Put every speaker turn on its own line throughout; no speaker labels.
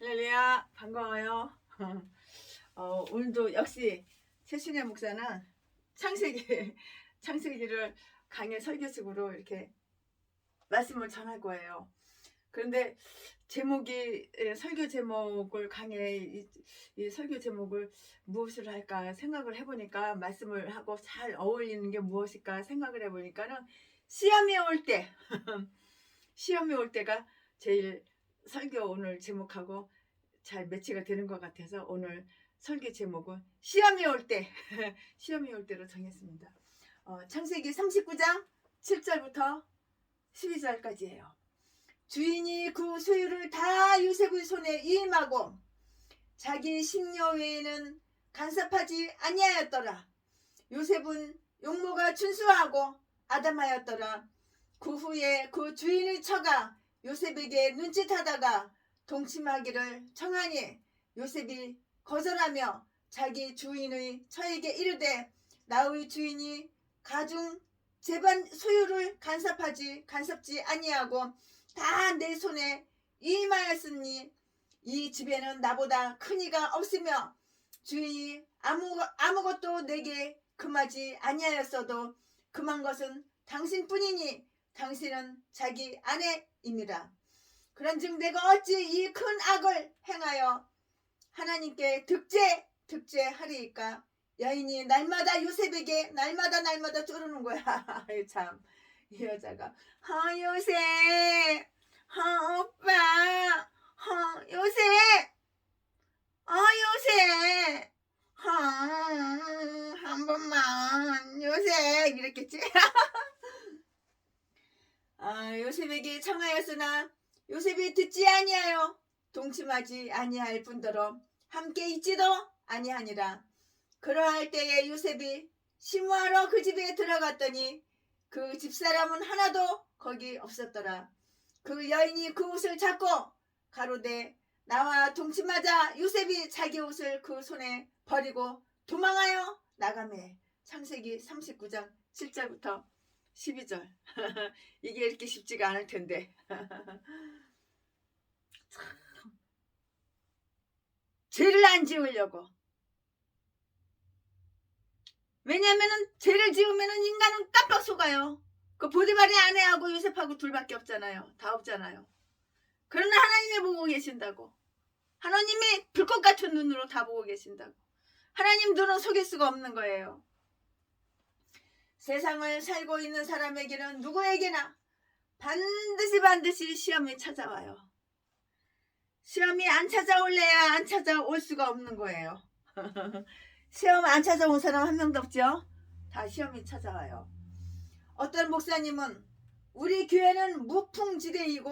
할렐루야, 반가워요. 오늘도 역시 최순혜 목사는 창세기를 강의 설교식으로 이렇게 말씀을 전할 거예요. 그런데 설교 제목을 이 설교 제목을 무엇을 할까 생각을 해보니까, 말씀을 하고 잘 어울리는 게 무엇일까 생각을 해보니까는 시험이 올 때 시험이 올 때가 제일 설교 오늘 제목하고 잘 매치가 되는 것 같아서 오늘 설교 제목은 시험이 올 때 시험이 올 때로 정했습니다. 창세기 39장 7절부터 12절까지예요. 주인이 그 소유를 다 요셉의 손에 이임하고 자기 식료 외에는 간섭하지 아니하였더라. 요셉은 용모가 준수하고 아담하였더라. 그 후에 그 주인의 처가 요셉에게 눈짓하다가 동침하기를 청하니 요셉이 거절하며 자기 주인의 처에게 이르되, 나의 주인이 가중 제반 소유를 간섭지 아니하고 다 내 손에 이임하였으니 이 집에는 나보다 큰 이가 없으며 주인이 아무것도 내게 금하지 아니하였어도 금한 것은 당신뿐이니 당신은 자기 아내입니다. 그런즉 내가 어찌 이 큰 악을 행하여 하나님께 득죄하리이까? 여인이 날마다 요셉에게 날마다 쪼르는 거야. 참, 이 여자가 요셉, 오빠, 요셉, 요셉, 한 번만 요셉 이랬겠지. 요셉에게 청하였으나 요셉이 듣지 아니하여 동침하지 아니할 뿐더러 함께 있지도 아니하니라. 그러할 때에 요셉이 심부하러 그 집에 들어갔더니 그 집사람은 하나도 거기 없었더라. 그 여인이 그 옷을 잡고 가로되 나와 동침하자 요셉이 자기 옷을 그 손에 버리고 도망하여 나가매. 창세기 39장 7절부터 12절. 이게 이렇게 쉽지가 않을 텐데. 죄를 안 지으려고. 왜냐면은 죄를 지으면은 인간은 깜빡 속아요. 그 보디발의 아내하고 요셉하고 둘밖에 없잖아요. 다 없잖아요. 그러나 하나님이 보고 계신다고. 하나님이 불꽃 같은 눈으로 다 보고 계신다고. 하나님 눈은 속일 수가 없는 거예요. 세상을 살고 있는 사람에게는 누구에게나 반드시 시험이 찾아와요. 시험이 안 찾아올래야 안 찾아올 수가 없는 거예요. 시험 안 찾아온 사람 한 명도 없죠? 다 시험이 찾아와요. 어떤 목사님은 우리 교회는 무풍지대이고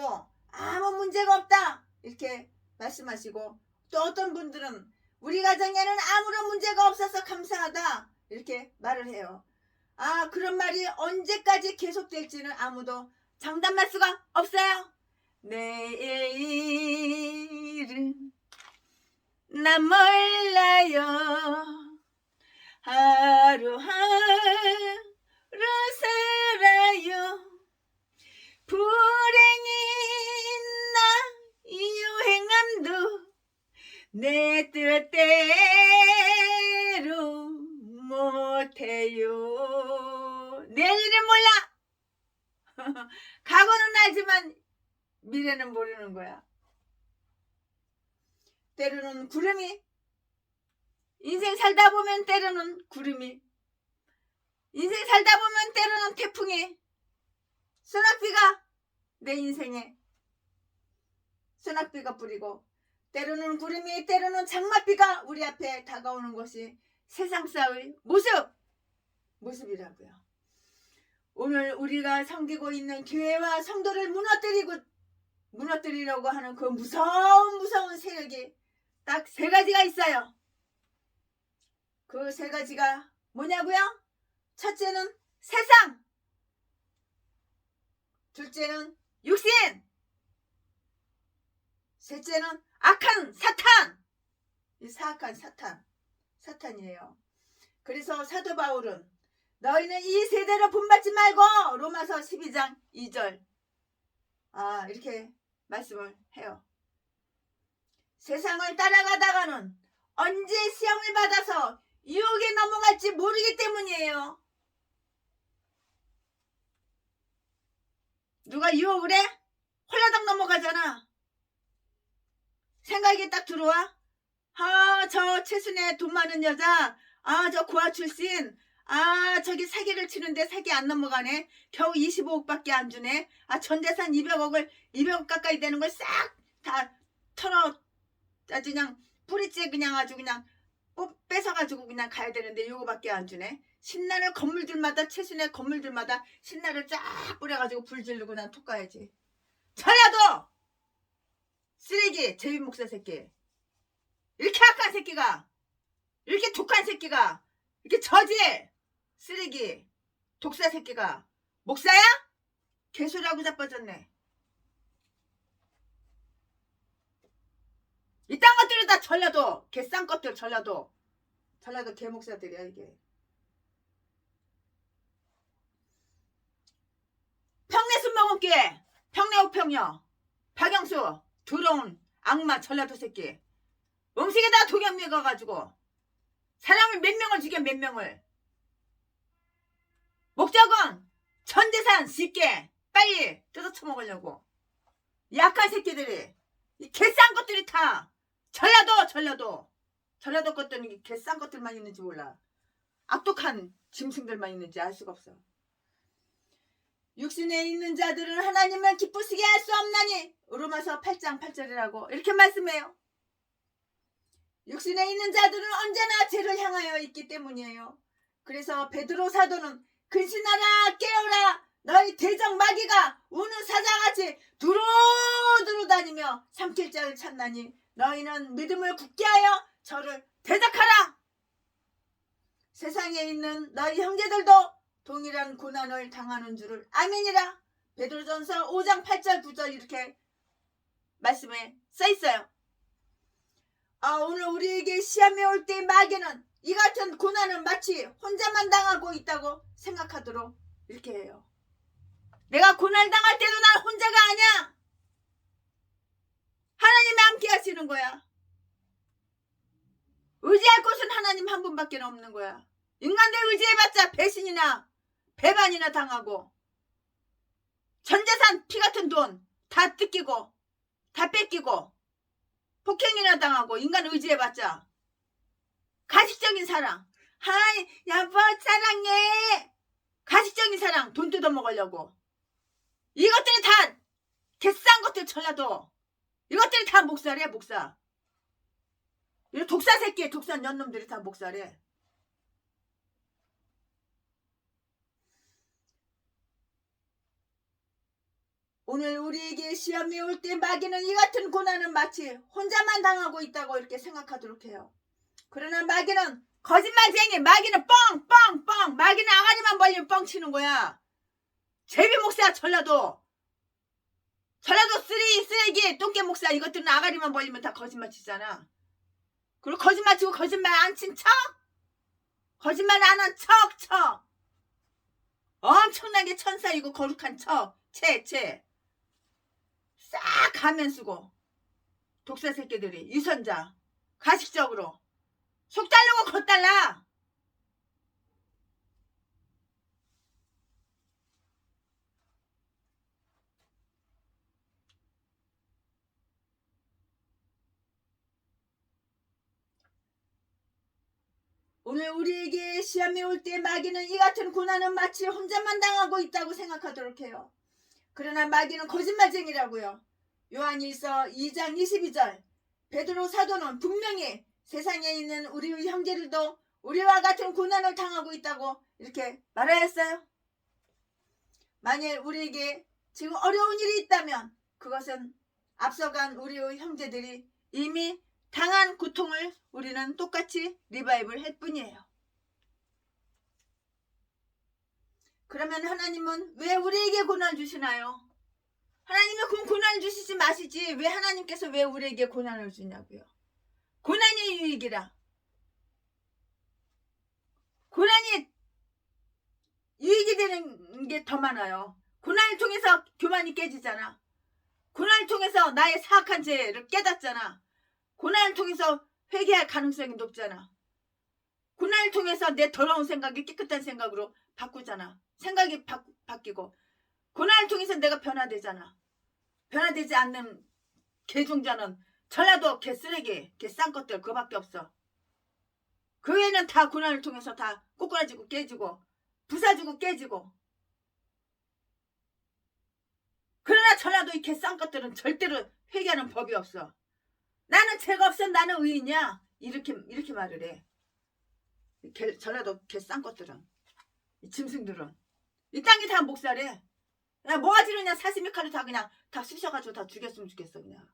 아무 문제가 없다 이렇게 말씀하시고, 또 어떤 분들은 우리 가정에는 아무런 문제가 없어서 감사하다 이렇게 말을 해요. 그런 말이 언제까지 계속될지는 아무도 장담할 수가 없어요. 내일은 난 몰라요. 하루하루 살아요. 불행인 나 유행함도 내 뜻대로 못해요. 내일은 몰라. 과거는 알지만 미래는 모르는 거야. 때로는 인생 살다 보면 때로는 구름이, 인생 살다 보면 때로는 태풍이, 소낙비가 내 인생에 소낙비가 뿌리고, 때로는 구름이, 때로는 장맛비가 우리 앞에 다가오는 것이 세상사의 모습이라고요. 오늘 우리가 섬기고 있는 교회와 성도를 무너뜨리려고 하는 그 무서운 세력이 딱 세 가지가 있어요. 그 세 가지가 뭐냐고요? 첫째는 세상, 둘째는 육신, 셋째는 악한 사탄. 이 사악한 사탄이에요. 그래서 사도 바울은 너희는 이 세대로 본받지 말고 로마서 12장 2절 이렇게 말씀을 해요. 세상을 따라가다가는 언제 시험을 받아서 유혹에 넘어갈지 모르기 때문이에요. 누가 유혹을 해? 홀라당 넘어가잖아. 생각이 딱 들어와? 저 최순애 돈 많은 여자, 저 고아 출신, 저기 사기를 치는데 사기 안 넘어가네. 겨우 25억밖에 안 주네. 전 재산 200억 가까이 되는 걸 싹 다 털어 아주 그냥 뿌리째 그냥 아주 그냥 뺏어가지고 그냥 가야 되는데 요거밖에 안 주네. 신나는 건물들마다 최순애 건물들마다 신나를 쫙 뿌려가지고 불 지르고 난 톡 가야지. 전라도 쓰레기 제비 목사 새끼, 이렇게 악한 새끼가, 이렇게 독한 새끼가, 이렇게 저지 쓰레기 독사 새끼가 목사야? 개소리하고 자빠졌네. 이딴 것들이 다 전라도 개싼 것들. 전라도 개목사들이야 이게. 평내 순방업계 평내옥평녀 박영수 더러운 악마 전라도 새끼. 음식에다 독약 먹어가지고 사람을 몇 명을 죽여. 몇 명을. 목적은 전재산 쉽게 빨리 뜯어쳐먹으려고. 약한 새끼들이, 이 개싼 것들이 다 전라도 것들은 개싼 것들만 있는지 몰라. 악독한 짐승들만 있는지 알 수가 없어. 육신에 있는 자들은 하나님을 기쁘시게 할 수 없나니 로마서 8장 8절이라고 이렇게 말씀해요. 육신에 있는 자들은 언제나 죄를 향하여 있기 때문이에요. 그래서 베드로 사도는 근신하라 깨어라 너희 대적 마귀가 우는 사자같이 두루두루 다니며 삼킬 자를 찾나니 너희는 믿음을 굳게 하여 저를 대적하라. 세상에 있는 너희 형제들도 동일한 고난을 당하는 줄을 아멘이라. 베드로전서 5장 8절 9절 이렇게 말씀에 써있어요. 오늘 우리에게 시험이 올 때 마귀는 이 같은 고난은 마치 혼자만 당하고 있다고 생각하도록 이렇게 해요. 내가 고난 당할 때도 난 혼자가 아니야. 하나님이 함께 하시는 거야. 의지할 곳은 하나님 한 분밖에 없는 거야. 인간들 의지해봤자 배신이나 배반이나 당하고 전재산 피같은 돈 다 뜯기고 다 뺏기고 폭행이나 당하고 인간 의지해봤자 가식적인 사랑. 하이 여보 사랑해. 가식적인 사랑 돈 뜯어먹으려고. 이것들이 다 개싼 것들. 전라도 이것들이 다 목살이야. 목사. 이 독사 새끼 독사 년놈들이 다 목살이야. 오늘 우리에게 시험이 올 때 마귀는 이 같은 고난은 마치 혼자만 당하고 있다고 이렇게 생각하도록 해요. 그러나 마귀는 거짓말쟁이. 마귀는 뻥. 마귀는 아가리만 벌리면 뻥 치는 거야. 제비 목사 전라도 쓰레기 똥개 목사 이것들은 아가리만 벌리면 다 거짓말 치잖아. 그리고 거짓말 치고 거짓말 안 친 척, 거짓말 안 한 척 엄청나게 천사이고 거룩한 척 싹 가면 쓰고 독사 새끼들이 유선자 가식적으로 속 달라고 겉 달라. 오늘 우리에게 시험이 올 때 마귀는 이 같은 고난은 마치 혼자만 당하고 있다고 생각하도록 해요. 그러나 마귀는 거짓말쟁이라고요. 요한일서 2장 22절 베드로 사도는 분명히 세상에 있는 우리 형제들도 우리와 같은 고난을 당하고 있다고 이렇게 말하였어요. 만일 우리에게 지금 어려운 일이 있다면 그것은 앞서간 우리 형제들이 이미 당한 고통을 우리는 똑같이 리바이벌 할 뿐이에요. 그러면 하나님은 왜 우리에게 고난 주시나요? 하나님은 그럼 고난을 주시지 마시지 왜 하나님께서 왜 우리에게 고난을 주냐고요. 고난이 유익이라. 고난이 유익이 되는 게 더 많아요. 고난을 통해서 교만이 깨지잖아. 고난을 통해서 나의 사악한 죄를 깨닫잖아. 고난을 통해서 회개할 가능성이 높잖아. 고난을 통해서 내 더러운 생각이 깨끗한 생각으로 바꾸잖아. 생각이 바뀌고 고난을 통해서 내가 변화되잖아. 변화되지 않는 개종자는 전라도 개쓰레기, 개싼 것들 그거밖에 없어. 그 외에는 다 고난을 통해서 다 꼬꾸라지고 깨지고 부사지고 깨지고. 그러나 전라도 이 개싼 것들은 절대로 회개하는 법이 없어. 나는 죄가 없어 나는 의인이야. 이렇게 말을 해. 전라도 개싼 것들은, 이 짐승들은 이 땅이 다 목살해. 야, 뭐가 지르냐. 사시미 칼로 다 그냥 다 쑤셔가지고 다 죽였으면 좋겠어. 그냥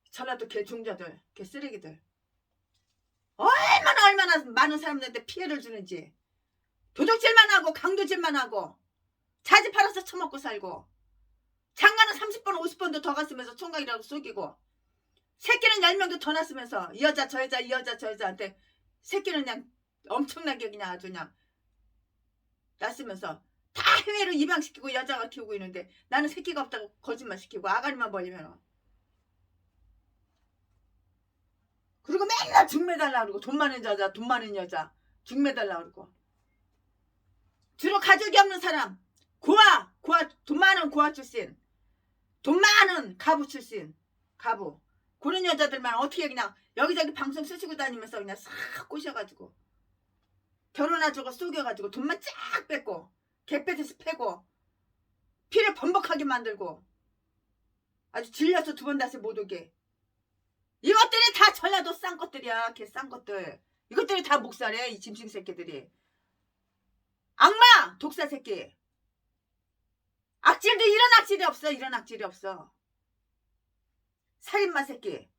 전라도 개종자들, 개쓰레기들 얼마나 많은 사람들한테 피해를 주는지. 도둑질만 하고 강도질만 하고 자지 팔아서 처먹고 살고, 장가는 30번 50번도 더 갔으면서 총각이라고 속이고, 새끼는 10명도 더 낳았으면서 이 여자 저 여자 이 여자 저 여자한테 새끼는 그냥 엄청나게 그냥 아주 그냥 낳았으면서 다 해외로 입양시키고 여자가 키우고 있는데 나는 새끼가 없다고 거짓말 시키고 아가리만 벌리면, 그리고 맨날 죽 매달라 그러고 돈 많은 여자 돈 많은 여자 죽 매달라 그러고. 주로 가족이 없는 사람, 고아 돈 많은 고아 출신, 돈 많은 가부 출신, 가부 그런 여자들만 어떻게 그냥 여기저기 방송 쓰시고 다니면서 그냥 싹 꼬셔가지고 결혼하자고 속여가지고 돈만 쫙 뺏고 개패듯이 패고 피를 번복하게 만들고 아주 질려서 두 번 다시 못 오게. 이것들이 다 전라도 싼 것들이야. 개 싼 것들. 이것들이 다 목살해. 이 짐승 새끼들이. 악마 독사 새끼. 악질도 이런 악질이 없어. 이런 악질이 없어. 살인마 새끼.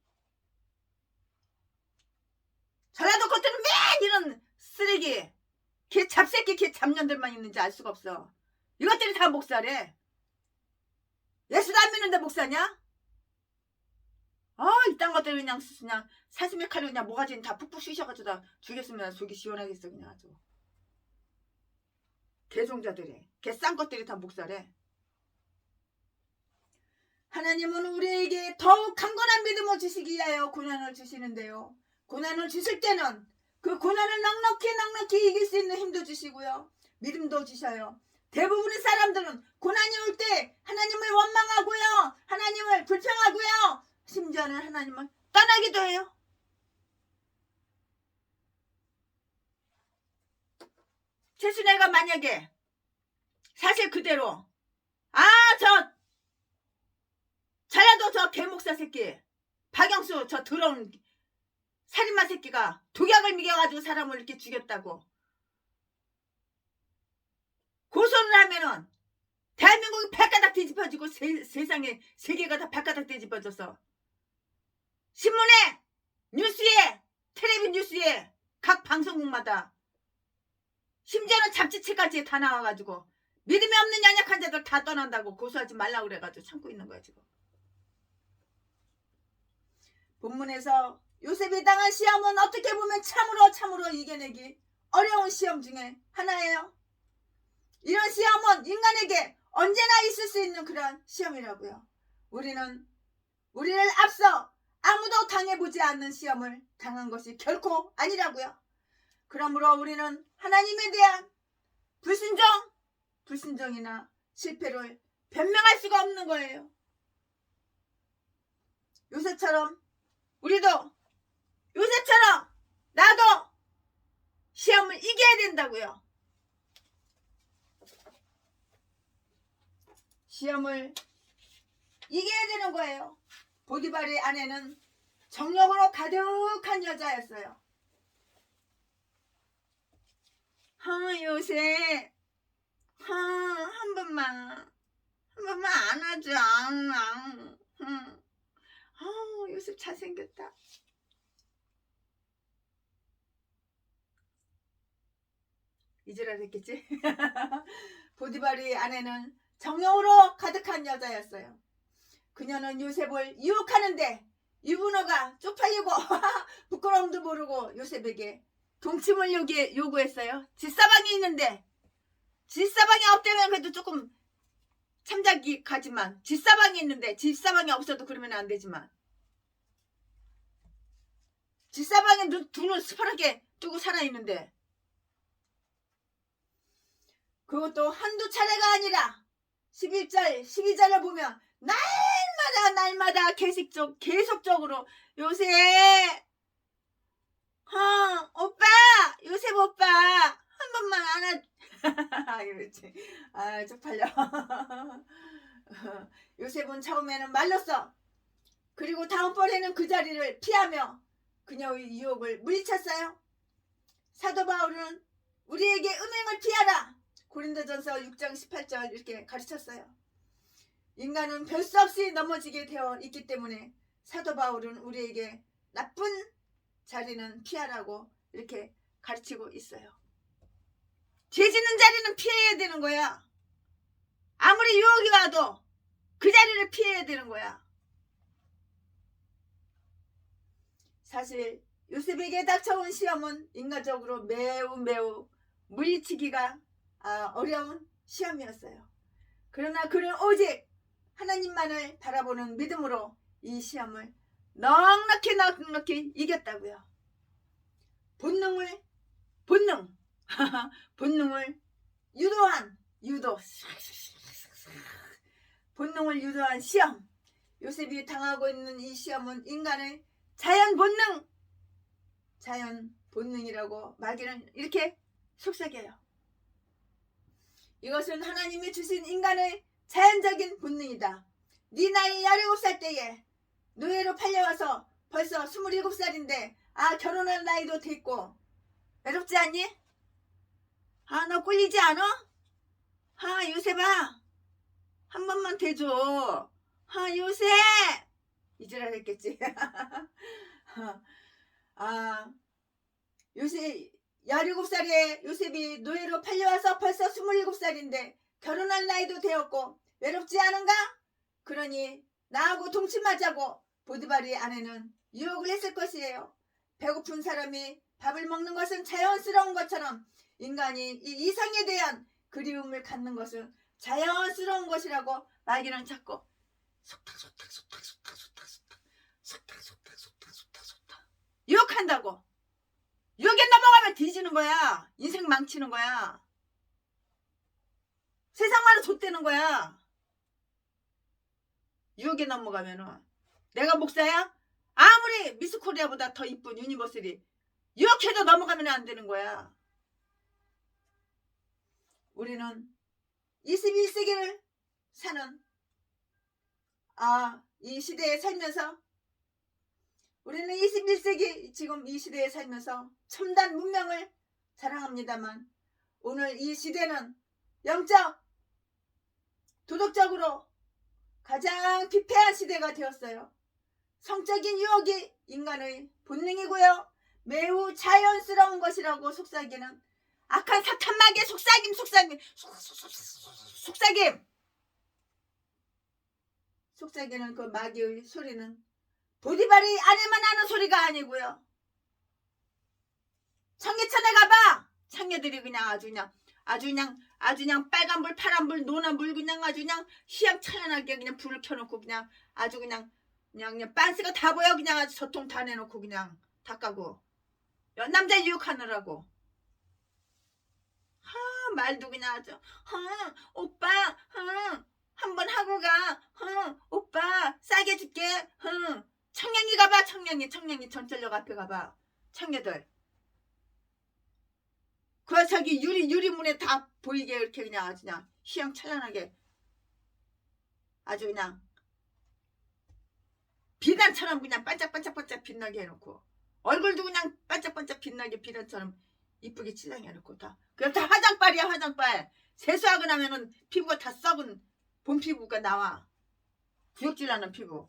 전라도 것들은 맨 이런 쓰레기 개 잡새끼 개 잡년들만 있는지 알 수가 없어. 이것들이 다 목살해. 예수도 안 믿는데 목사냐? 이딴 것들 그냥 사슴의 칼로 그냥 모가지는 다 푹푹 쑤셔가지고 다 죽였으면 속이 시원하겠어. 그냥 아주 개종자들이, 개 싼 것들이 다 목살해. 하나님은 우리에게 더욱 강건한 믿음을 주시기 위하여 고난을 주시는데요, 고난을 주실 때는 그 고난을 넉넉히 이길 수 있는 힘도 주시고요, 믿음도 주셔요. 대부분의 사람들은 고난이 올 때 하나님을 원망하고요, 하나님을 불평하고요, 심지어는 하나님을 떠나기도 해요. 최순애가 만약에 사실 그대로 전라도 저 개목사 새끼 박영수 저 더러운 살인마 새끼가 독약을 먹여가지고 사람을 이렇게 죽였다고 고소를 하면은 대한민국이 발가닥 뒤집어지고 세상에 세계가 다 발가닥 뒤집어져서 신문에 뉴스에 텔레비 뉴스에 각 방송국마다 심지어는 잡지책까지 다 나와가지고 믿음이 없는 연약한 자들 다 떠난다고 고소하지 말라고 그래가지고 참고 있는 거야 지금. 본문에서 요셉이 당한 시험은 어떻게 보면 참으로 이겨내기 어려운 시험 중에 하나예요. 이런 시험은 인간에게 언제나 있을 수 있는 그런 시험이라고요. 우리를 앞서 아무도 당해보지 않는 시험을 당한 것이 결코 아니라고요. 그러므로 우리는 하나님에 대한 불순종이나 실패를 변명할 수가 없는 거예요. 요셉처럼 나도 시험을 이겨야 된다고요. 시험을 이겨야 되는 거예요. 보디발의 아내는 정력으로 가득한 여자였어요. 요셉 한 번만 안아줘. 요셉 잘생겼다. 이제라 됐겠지? 보디발의 아내는 정력으로 가득한 여자였어요. 그녀는 요셉을 유혹하는데 유부녀가 쪽팔리고 부끄러움도 모르고 요셉에게 동침을 요구했어요. 집사방이 있는데, 집사방이 없다면 그래도 조금 참작이 가지만 집사방이 있는데 집사방이 없어도 그러면 안 되지만 뒷사방에 두 눈 스파랗게 뜨고 살아있는데 그것도 한두 차례가 아니라 11절 12절을 보면 날마다 계속적으로 요새 오빠 요셉 오빠 한 번만 안아 그렇지. 쪽팔려. 요셉은 처음에는 말렸어. 그리고 다음번에는 그 자리를 피하며 그녀의 유혹을 물리쳤어요. 사도 바울은 우리에게 음행을 피하라. 고린도전서 6장 18절 이렇게 가르쳤어요. 인간은 별 수 없이 넘어지게 되어 있기 때문에 사도 바울은 우리에게 나쁜 자리는 피하라고 이렇게 가르치고 있어요. 죄 짓는 자리는 피해야 되는 거야. 아무리 유혹이 와도 그 자리를 피해야 되는 거야. 사실 요셉에게 닥쳐온 시험은 인간적으로 매우 물리치기가 어려운 시험이었어요. 그러나 그는 오직 하나님만을 바라보는 믿음으로 이 시험을 넉넉히 이겼다고요. 본능을 본능을 유도한 시험. 요셉이 당하고 있는 이 시험은 인간의 자연 본능이라고 마귀는 이렇게 속삭여요. 이것은 하나님이 주신 인간의 자연적인 본능이다. 네 나이 17살 때에 노예로 팔려와서 벌써 27살인데 결혼할 나이도 됐고 외롭지 않니? 너 꿀리지 않아? 요셉아 한 번만 대줘. 요셉 이제라 했겠지. 요셉 17살에 요셉이 노예로 팔려와서 벌써 27살인데 결혼할 나이도 되었고 외롭지 않은가? 그러니 나하고 동침하자고 보디발의 아내는 유혹을 했을 것이에요. 배고픈 사람이 밥을 먹는 것은 자연스러운 것처럼 인간이 이 이성에 대한 그리움을 갖는 것은 자연스러운 것이라고 마귀는 자꾸 속닥 유혹한다고. 유혹에 넘어가면 뒤지는 거야. 인생 망치는 거야. 세상만은 좆되는 거야. 유혹에 넘어가면은 내가 목사야? 아무리 미스코리아보다 더 이쁜 유니버슬이 유혹해도 넘어가면 안 되는 거야. 우리는 21세기를 사는 이 시대에 살면서 우리는 21세기 지금 이 시대에 살면서 첨단 문명을 자랑합니다만 오늘 이 시대는 영적, 도덕적으로 가장 피폐한 시대가 되었어요. 성적인 유혹이 인간의 본능이고요. 매우 자연스러운 것이라고 속삭이는 악한 사탄마귀의 속삭이는 그 마귀의 소리는 보디발이 아내만 하는 소리가 아니고요. 청계천에 가봐. 청녀들이 그냥 아주 그냥 빨간불 파란불 노란불 그냥 아주 그냥 휘황찬란하게 그냥 불을 켜놓고 그냥 아주 그냥 빤스가 다 보여. 그냥 아주 저통 다 내놓고 그냥 다 까고 남자 유혹하느라고 말도 그냥 아주 오빠 한번 하고 가. 오빠 싸게 줄게. 청량리 가봐. 청량리 전철역 앞에 가봐. 청녀들 그 저기 유리문에 다 보이게 이렇게 그냥 아주 그냥 휘황찬란하게 아주 그냥 비단처럼 그냥 반짝반짝 빛나게 해놓고 얼굴도 그냥 반짝반짝 빛나게 비단처럼 이쁘게 치장해 놓고 다 그럼 다 화장빨이야. 화장빨 세수하고 나면은 피부가 다 썩은 본 피부가 나와. 구역질나는 피부.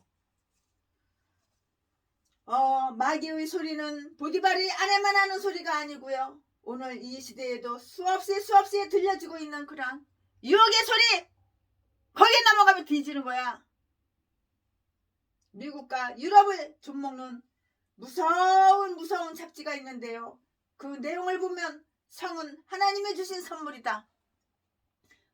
마귀의 소리는 보디발이 아내만 하는 소리가 아니고요. 오늘 이 시대에도 수없이 들려지고 있는 그런 유혹의 소리. 거기에 넘어가면 뒤지는 거야. 미국과 유럽을 좀먹는 무서운 잡지가 있는데요. 그 내용을 보면 성은 하나님이 주신 선물이다.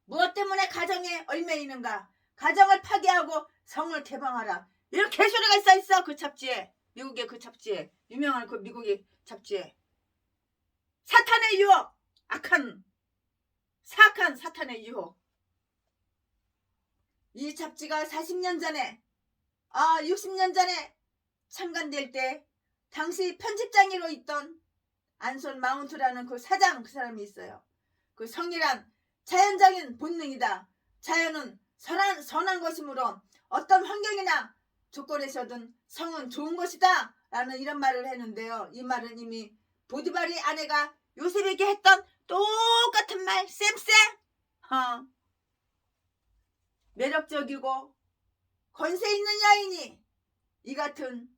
무엇 때문에 가정에 얽매이는가? 가정을 파괴하고 성을 개방하라. 이런 개소리가 써있어 그 잡지에. 미국의 그 잡지에, 유명한 그 미국의 잡지에. 사탄의 유혹, 사악한 사탄의 유혹. 이 잡지가 40년 전에 60년 전에 창간될 때 당시 편집장으로 있던 안솔 마운트라는 그 사장, 그 사람이 있어요. 그 성이란 자연적인 본능이다. 자연은 선한 것이므로 어떤 환경이나 조건에서든 성은 좋은 것이다 라는 이런 말을 했는데요. 이 말은 이미 보디발의 아내가 요셉에게 했던 똑같은 말, 쌤쌤. 매력적이고 권세 있는 여인이 이 같은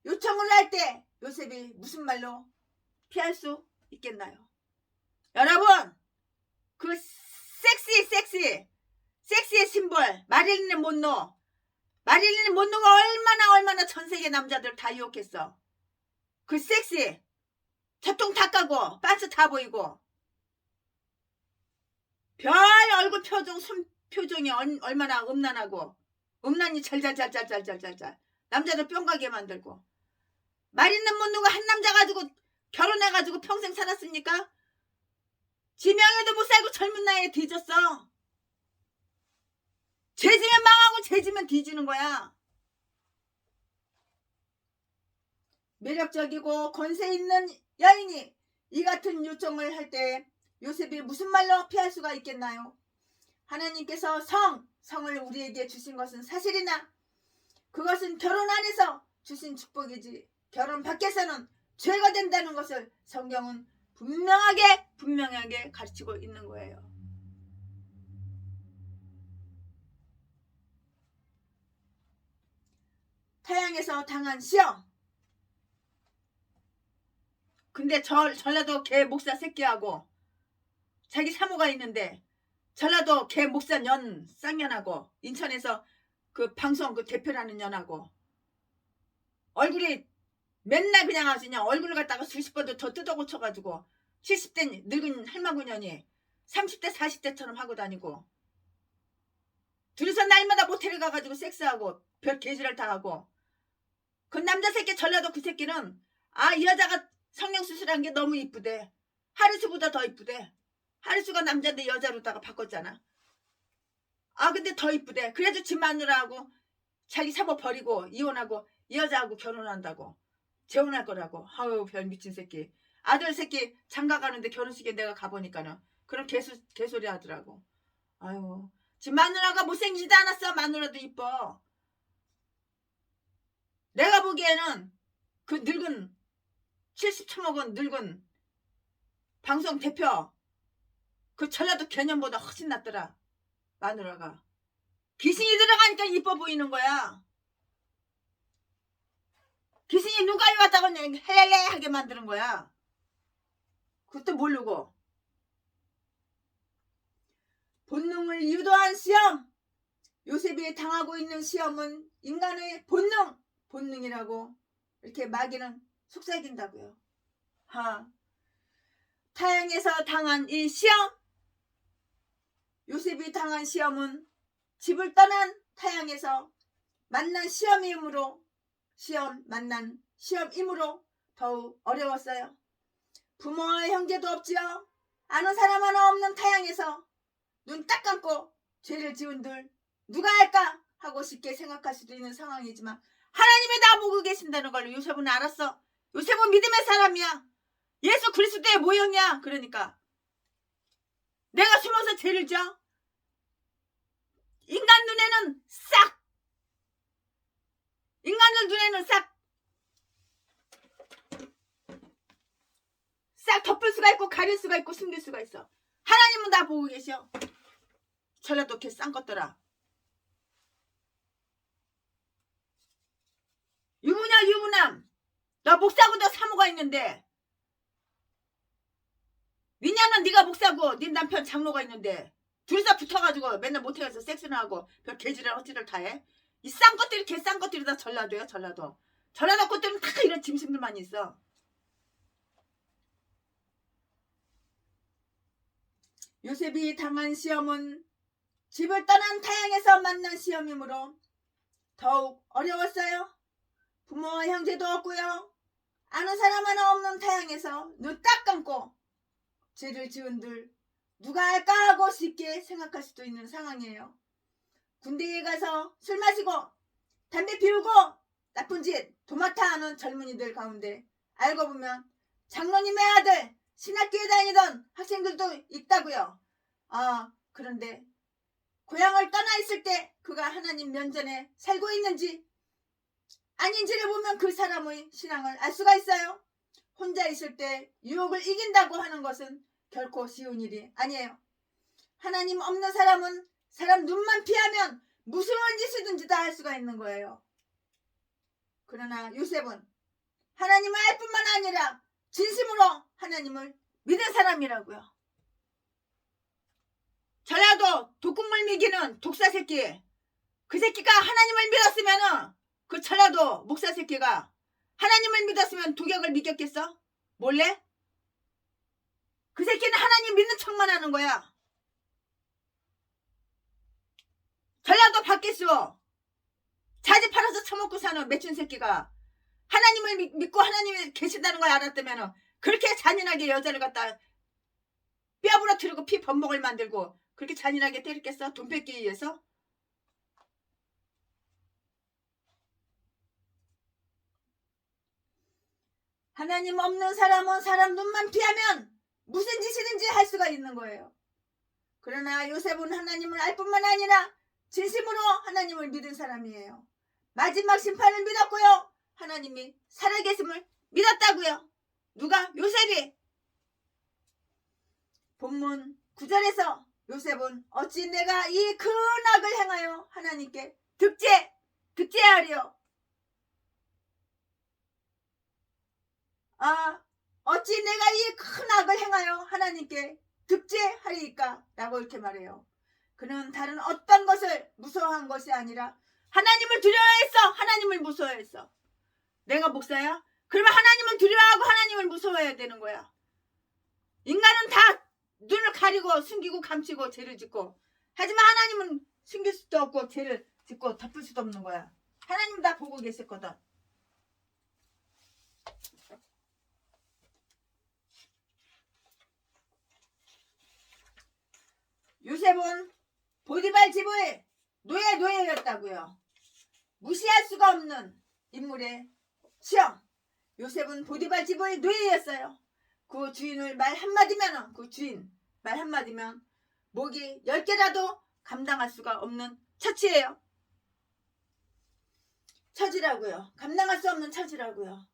요청을 할 때 요셉이 무슨 말로 피할 수 있겠나요? 여러분, 그 섹시의 심볼 마릴린 몬로가 얼마나 전 세계 남자들 다 유혹했어. 그 섹시, 저통 다 까고 반스 다 보이고 별 얼굴 표정, 손 표정이 얼마나 음란하고 음란이 잘잘잘잘잘잘잘 남자들 뿅 가게 만들고. 마릴린 몬로가 한 남자 가지고 결혼해가지고 평생 살았습니까? 지명에도 못 살고 젊은 나이에 뒤졌어. 죄지면 망하고 죄지면 뒤지는 거야. 매력적이고 권세 있는 여인이 이 같은 요청을 할 때 요셉이 무슨 말로 피할 수가 있겠나요? 하나님께서 성을 우리에게 주신 것은 사실이나 그것은 결혼 안에서 주신 축복이지 결혼 밖에서는 죄가 된다는 것을 성경은 분명하게 가르치고 있는 거예요. 타향에서 당한 시험. 근데 전라도 개 목사 새끼하고 자기 사모가 있는데 전라도 개 목사 쌍년하고 인천에서 그 방송 그 대표라는 년하고 얼굴이 맨날 그냥 아주 그냥 얼굴을 갖다가 수십 번도 더 뜯어 고쳐가지고 70대 늙은 할망구년이 30대 40대처럼 하고 다니고 둘이서 날마다 모텔에 가가지고 섹스하고 별 개지랄 다 하고 그 남자 새끼 전라도 그 새끼는 이 여자가 성형수술한 게 너무 이쁘대. 하리수보다 더 이쁘대. 하리수가 남자인데 여자로다가 바꿨잖아. 근데 더 이쁘대. 그래도 집 마누라하고 자기 사모 버리고 이혼하고 이 여자하고 결혼한다고. 재혼할 거라고. 아유 별 미친 새끼. 아들 새끼 장가 가는데 결혼식에 내가 가보니까는 그런 개소리 하더라고. 아유 집 마누라가 못생기지도 않았어. 마누라도 이뻐. 내가 보기에는 그 늙은 70 처먹은 늙은 방송 대표 그 전라도 개년보다 훨씬 낫더라. 마누라가. 귀신이 들어가니까 이뻐 보이는 거야. 귀신이 누가 왔다고 헬렐레하게 만드는 거야. 그것도 모르고. 본능을 유도한 시험. 요셉이 당하고 있는 시험은 인간의 본능이라고 이렇게 마귀는 속삭인다고요. 타향에서 당한 이 시험. 요셉이 당한 시험은 집을 떠난 타향에서 만난 시험이므로 더욱 어려웠어요. 부모와 형제도 없지요. 아는 사람 하나 없는 타향에서 눈 딱 감고 죄를 지은들 누가 할까 하고 쉽게 생각할 수도 있는 상황이지만 하나님이 나 보고 계신다는 걸 요셉은 알았어. 요셉은 믿음의 사람이야. 예수 그리스도의 모형이야. 그러니까 내가 숨어서 죄를 져? 인간들 눈에는 싹 덮을 수가 있고 가릴 수가 있고 숨길 수가 있어. 하나님은 다 보고 계셔. 전라도 개 싼 것들아. 유부남. 너 목사고 너 사모가 있는데 니냐는 네가 목사고 네 남편 장로가 있는데 둘이서 붙어가지고 맨날 모텔에서 섹스나 하고 별 개지랄 어찌를 다 해. 이 싼 것들이 개 싼 것들이 다 전라도야. 전라도 것들은 다 이런 짐승들만 있어. 요셉이 당한 시험은 집을 떠난 타향에서 만난 시험이므로 더욱 어려웠어요. 부모와 형제도 없고요. 아는 사람 하나 없는 타향에서 눈 딱 감고 죄를 지은들 누가 할까 하고 쉽게 생각할 수도 있는 상황이에요. 군대에 가서 술 마시고 담배 피우고 나쁜 짓 도맡아 하는 젊은이들 가운데 알고 보면 장로님의 아들 신학교에 다니던 학생들도 있다고요. 그런데 고향을 떠나 있을 때 그가 하나님 면전에 살고 있는지 아닌지를 보면 그 사람의 신앙을 알 수가 있어요. 혼자 있을 때 유혹을 이긴다고 하는 것은 결코 쉬운 일이 아니에요. 하나님 없는 사람은 사람 눈만 피하면 무서운 짓이든지 다 할 수가 있는 거예요. 그러나 요셉은 하나님을 알 뿐만 아니라 진심으로 하나님을 믿은 사람이라고요. 전라도 독국물 미기는 독사 새끼, 그 새끼가 하나님을 믿었으면 그 전라도 목사 새끼가 하나님을 믿었으면 독약을 믿겼겠어? 몰래? 그 새끼는 하나님 믿는 척만 하는 거야. 전라도 밖에서 자지 팔아서 처먹고 사는 매춘 새끼가 하나님을 믿고 하나님이 계신다는 걸 알았다면 그렇게 잔인하게 여자를 갖다 뼈 부러뜨리고 피 범벅을 만들고 그렇게 잔인하게 때렸겠어? 돈 뺏기 위해서? 하나님 없는 사람은 사람 눈만 피하면 무슨 짓이든지 할 수가 있는 거예요. 그러나 요셉은 하나님을 알 뿐만 아니라 진심으로 하나님을 믿은 사람이에요. 마지막 심판을 믿었고요. 하나님이 살아계심을 믿었다고요. 누가? 요셉이. 본문 9절에서 요셉은 어찌 내가 이 큰 악을 행하여 하나님께 득죄하리요. 어찌 내가 이 큰 악을 행하여 하나님께 득죄하리까? 라고 이렇게 말해요. 그는 다른 어떤 것을 무서워한 것이 아니라 하나님을 두려워했어. 하나님을 무서워했어. 내가 목사야? 그러면 하나님을 두려워하고 하나님을 무서워해야 되는 거야. 인간은 다 눈을 가리고 숨기고 감추고 죄를 짓고, 하지만 하나님은 숨길 수도 없고 죄를 짓고 덮을 수도 없는 거야. 하나님 다 보고 계셨거든. 요셉은 보디발 집의 노예였다고요. 무시할 수가 없는 인물의 시험. 요셉은 보디발 집의 노예였어요. 그 주인을 말 한마디면 목이 10개라도 감당할 수가 없는 처지예요. 처지라고요. 감당할 수 없는 처지라고요.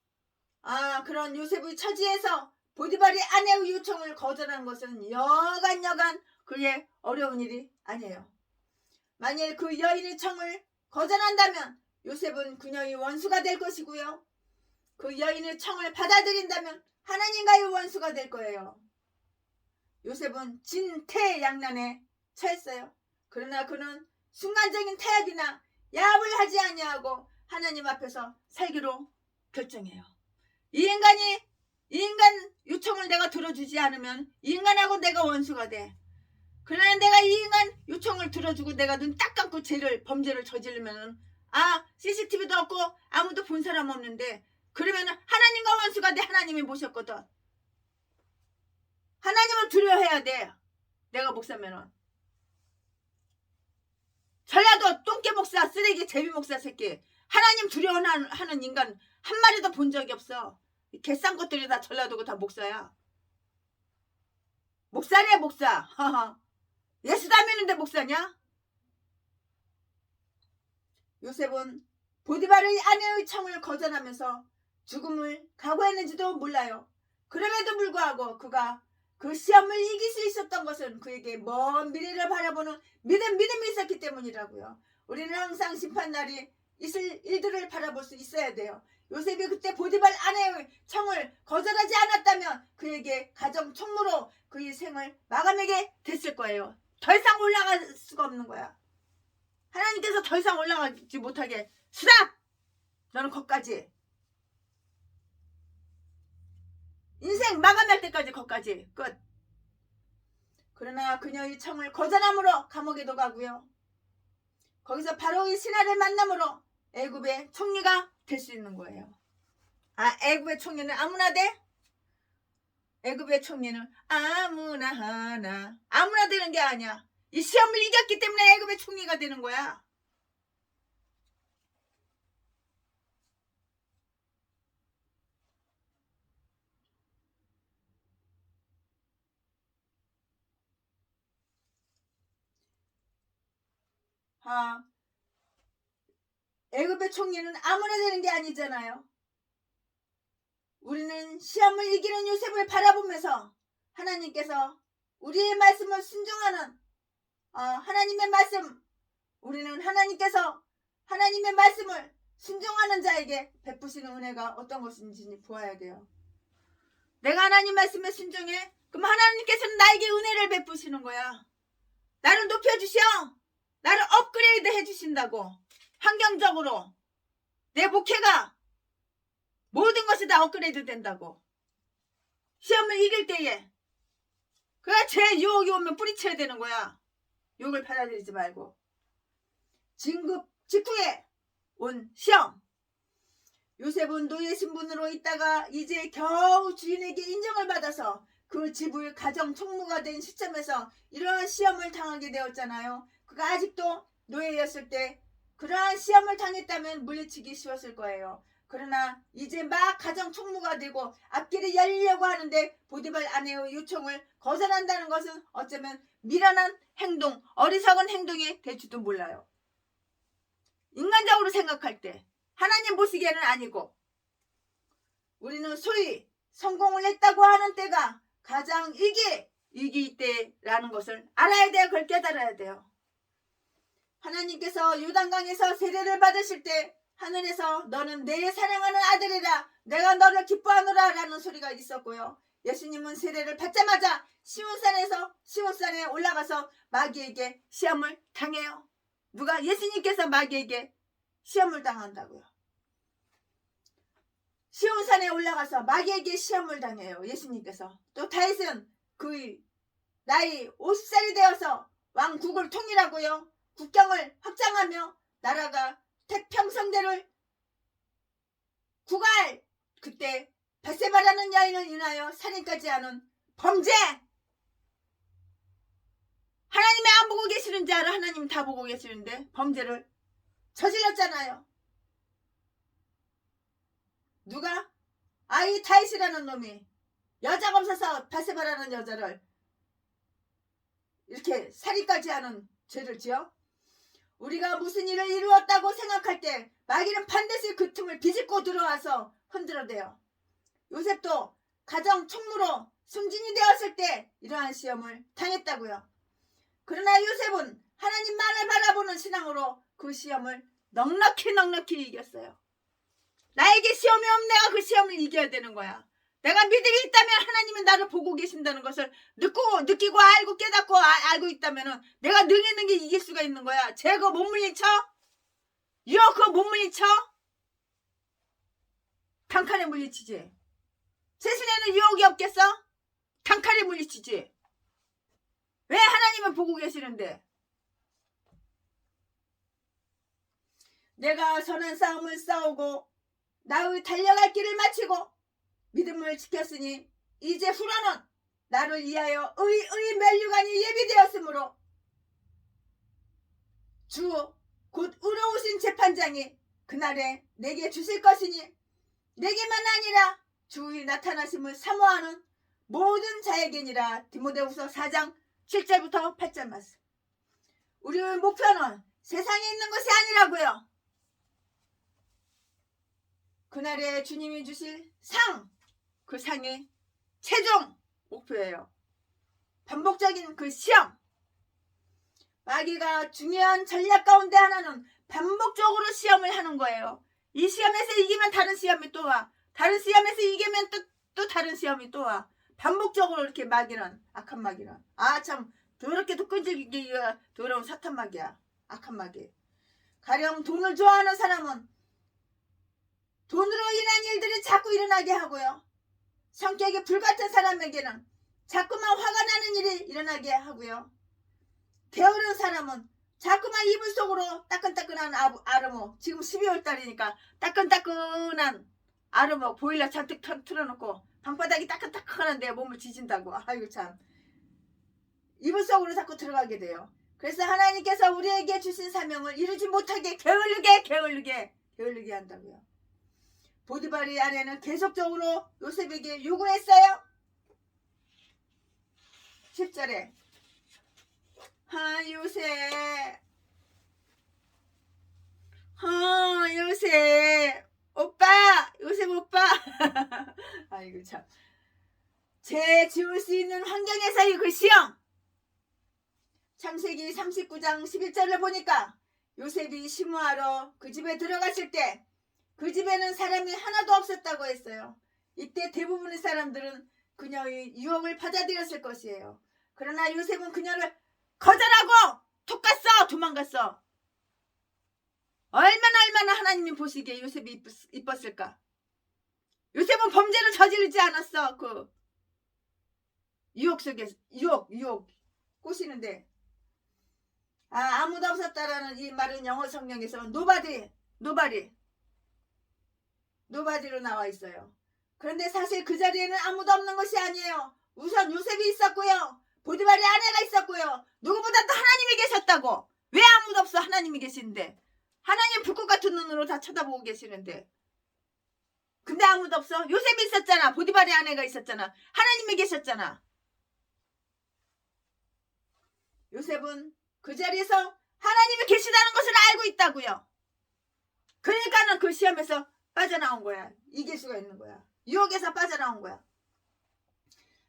그런 요셉의 처지에서 보디발이 아내의 요청을 거절한 것은 여간 그의 어려운 일이 아니에요. 만일 그 여인의 청을 거절한다면 요셉은 그녀의 원수가 될 것이고요. 그 여인의 청을 받아들인다면 하나님과의 원수가 될 거예요. 요셉은 진퇴양난에 처했어요. 그러나 그는 순간적인 타협이나 야합을 하지 아니하고 하나님 앞에서 살기로 결정해요. 이 인간 요청을 내가 들어주지 않으면 이 인간하고 내가 원수가 돼. 그러나 내가 이 인간 요청을 들어주고 내가 눈 딱 감고 범죄를 저지르면은 CCTV도 없고 아무도 본 사람 없는데 그러면은 하나님과 원수가 돼. 하나님이 모셨거든. 하나님을 두려워해야 돼. 내가 목사면은. 전라도 똥개 목사, 쓰레기 제비 목사 새끼. 하나님 두려워하는 인간 한 마리도 본 적이 없어. 개싼 것들이 다 전라도고 다 목사야. 목사래 목사. 예수 다 믿는데 목사냐? 요셉은 보디발의 아내의 청을 거절하면서 죽음을 각오했는지도 몰라요. 그럼에도 불구하고 그가 그 시험을 이길 수 있었던 것은 그에게 먼 미래를 바라보는 믿음이 있었기 때문이라고요. 우리는 항상 심판날이 있을 일들을 바라볼 수 있어야 돼요. 요셉이 그때 보디발 아내의 청을 거절하지 않았다면 그에게 가정 총무로 그의 생을 마감하게 됐을 거예요. 더 이상 올라갈 수가 없는 거야. 하나님께서 더 이상 올라가지 못하게 수답! 너는 거기까지. 인생 마감할 때까지 거기까지 끝. 그러나 그녀의 청을 거절함으로 감옥에도 가고요. 거기서 바로의 신하를 만남으로 애굽의 총리가 될 수 있는 거예요. 애굽의 총리는 아무나 돼? 애굽의 총리는 아무나 하나. 아무나 되는 게 아니야. 이 시험을 이겼기 때문에 애굽의 총리가 되는 거야. 애굽의 총리는 아무나 되는 게 아니잖아요. 우리는 시험을 이기는 요셉을 바라보면서 하나님께서 우리의 말씀을 순종하는 하나님의 말씀, 우리는 하나님께서 하나님의 말씀을 순종하는 자에게 베푸시는 은혜가 어떤 것인지 보아야 돼요. 내가 하나님 말씀에 순종해? 그럼 하나님께서는 나에게 은혜를 베푸시는 거야. 나를 높여주셔. 나를 업그레이드 해주신다고. 환경적으로 내 목회가 모든 것이 다 업그레이드 된다고. 시험을 이길 때에 그래 제 유혹이 오면 뿌리쳐야 되는 거야. 유혹을 받아들이지 말고. 진급 직후에 온 시험. 요셉은 노예 신분으로 있다가 이제 겨우 주인에게 인정을 받아서 그 집을 가정 총무가 된 시점에서 이러한 시험을 당하게 되었잖아요. 그가 아직도 노예였을 때 그러한 시험을 당했다면 물리치기 쉬웠을 거예요. 그러나 이제 막 가정 총무가 되고 앞길을 열려고 하는데 보디발 아내의 요청을 거절한다는 것은 어쩌면 미련한 행동, 어리석은 행동이 될지도 몰라요. 인간적으로 생각할 때 하나님 보시기에는 아니고 우리는 소위 성공을 했다고 하는 때가 가장 위기 때라는 것을 알아야 돼요. 그걸 깨달아야 돼요. 하나님께서 요단강에서 세례를 받으실 때 하늘에서 너는 내 사랑하는 아들이라 내가 너를 기뻐하노라 라는 소리가 있었고요. 예수님은 세례를 받자마자 시온산에 올라가서 마귀에게 시험을 당해요. 누가? 예수님께서 마귀에게 시험을 당한다고요. 시온산에 올라가서 마귀에게 시험을 당해요. 예수님께서. 또 다윗은 그 나이 50살이 되어서 왕국을 통일하고요. 국경을 확장하며 나라가 태평성대를 구갈 그때 밧세바라는 여인을 인하여 살인까지 하는 범죄. 하나님이 안 보고 계시는 줄 알아? 하나님 다 보고 계시는데 범죄를 저질렀잖아요. 누가? 이 다윗이라는 놈이 여자가 없어서 밧세바라는 여자를 이렇게 살인까지 하는 죄를 지어? 우리가 무슨 일을 이루었다고 생각할 때 마귀는 반드시 그 틈을 비집고 들어와서 흔들어대요. 요셉도 가정 총무로 승진이 되었을 때 이러한 시험을 당했다고요. 그러나 요셉은 하나님만을 바라보는 신앙으로 그 시험을 넉넉히 이겼어요. 나에게 시험이 오면 내가 그 시험을 이겨야 되는 거야. 내가 믿음이 있다면 하나님은 나를 보고 계신다는 것을 느끼고 알고 깨닫고 알고 있다면 내가 능히 이길 수가 있는 거야. 쟤 그거 못 물리쳐? 유혹 그거 못 물리쳐? 단칼에 물리치지. 세상에는 유혹이 없겠어? 단칼에 물리치지. 왜 하나님은 보고 계시는데? 내가 선한 싸움을 싸우고 나의 달려갈 길을 마치고 믿음을 지켰으니 이제 후로는 나를 위하여 의 면류관이 예비되었으므로 주 곧 의로우신 재판장이 그날에 내게 주실 것이니 내게만 아니라 주의 나타나심을 사모하는 모든 자에게니라. 디모데후서 4장 7절부터 8절 말씀. 우리의 목표는 세상에 있는 것이 아니라고요. 그날에 주님이 주실 상, 그 상이 최종 목표예요. 반복적인 그 시험. 마귀가 중요한 전략 가운데 하나는 반복적으로 시험을 하는 거예요. 이 시험에서 이기면 다른 시험이 또 와. 다른 시험에서 이기면 또 다른 시험이 또 와. 반복적으로 이렇게 마귀는, 악한 마귀는. 참 더럽게도 끈질기게 더러운 사탄 마귀야. 악한 마귀. 가령 돈을 좋아하는 사람은 돈으로 인한 일들이 자꾸 일어나게 하고요. 성격이 불같은 사람에게는 자꾸만 화가 나는 일이 일어나게 하고요. 게으른 사람은 자꾸만 이불 속으로 따끈따끈한 아르모, 지금 12월 달이니까 따끈따끈한 아르모 보일러 잔뜩 틀어놓고 방바닥이 따끈따끈한데 몸을 지진다고. 아이고 참, 이불 속으로 자꾸 들어가게 돼요. 그래서 하나님께서 우리에게 주신 사명을 이루지 못하게 게을르게 한다고요. 보디발의 아내는 계속적으로 요셉에게 요구했어요. 10절에 요셉, 요셉 오빠 아이고 참, 제 지울 수 있는 환경에서의 그 시험. 창세기 39장 11절을 보니까 요셉이 심우하러 그 집에 들어갔을 때 그 집에는 사람이 하나도 없었다고 했어요. 이때 대부분의 사람들은 그녀의 유혹을 받아들였을 것이에요. 그러나 요셉은 그녀를 거절하고 톡 갔어, 도망갔어. 얼마나 하나님이 보시기에 요셉이 이뻤을까. 요셉은 범죄를 저지르지 않았어. 그 유혹 속에서 유혹 꼬시는데, 아무도 없었다라는 이 말은 영어 성경에서 노바디로 나와 있어요. 그런데 사실 그 자리에는 아무도 없는 것이 아니에요. 우선 요셉이 있었고요, 보디발의 아내가 있었고요, 누구보다도 하나님이 계셨다고. 왜 아무도 없어? 하나님이 계시는데. 하나님 불꽃 같은 눈으로 다 쳐다보고 계시는데. 근데 아무도 없어? 요셉이 있었잖아. 보디발의 아내가 있었잖아. 하나님이 계셨잖아. 요셉은 그 자리에서 하나님이 계시다는 것을 알고 있다고요. 그러니까는 그 시험에서 빠져나온 거야. 이길 수가 있는 거야. 유혹에서 빠져나온 거야.